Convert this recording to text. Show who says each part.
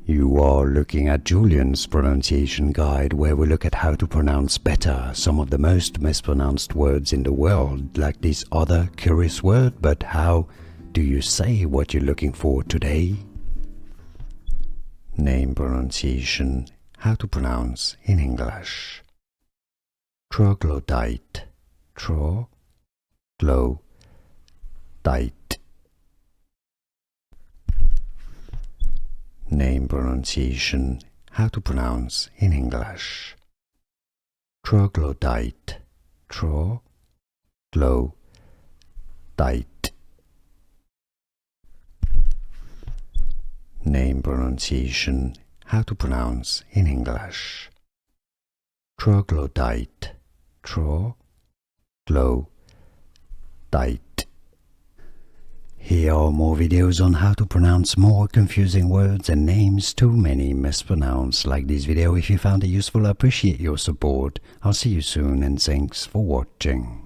Speaker 1: You are looking at Julian's pronunciation guide, where we look at how to pronounce better some of the most mispronounced words in the world, like this other curious word. But how do you say what you're looking for today? Name pronunciation, how to pronounce in English. Troglodyte, troglodyte. Name pronunciation, how to pronounce in English. Troglodyte, troglodyte. Name pronunciation, how to pronounce in English. Troglodyte, troglodyte. Here are more videos on how to pronounce more confusing words and names too many mispronounced. Like this video if you found it useful. I appreciate your support. I'll see you soon and thanks for watching.